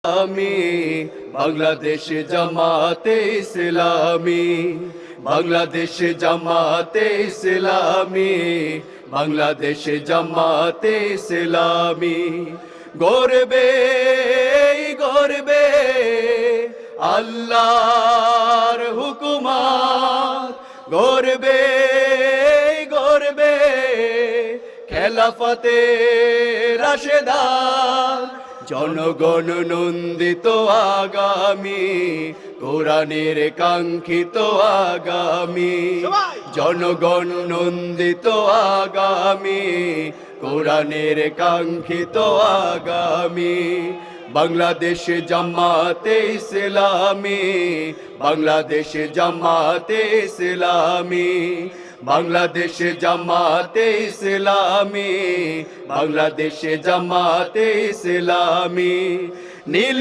আমি বাংলাদেশ জামাতে ইসলামী, বাংলাদেশ জামাতে ইসলামী, বাংলাদেশ জামাতে ইসলামী। গর্বে গর্বে আল্লাহর হুকুমত, গর্বে গর্বে খেলাফতে রাশেদার, জনগণ নন্দিত আগামী, কোরআনের কাঙ্ক্ষিত আগামী, জনগণ নন্দিত আগামী, কোরআনের কাঙ্ক্ষিত আগামী। বাংলাদেশ জামাতে ইসলামী, বাংলাদেশ জামাতে ইসলামী, বাংলাদেশ জামাতে ইসলামী, বাংলাদেশ জামাতে ইসলামী। নীল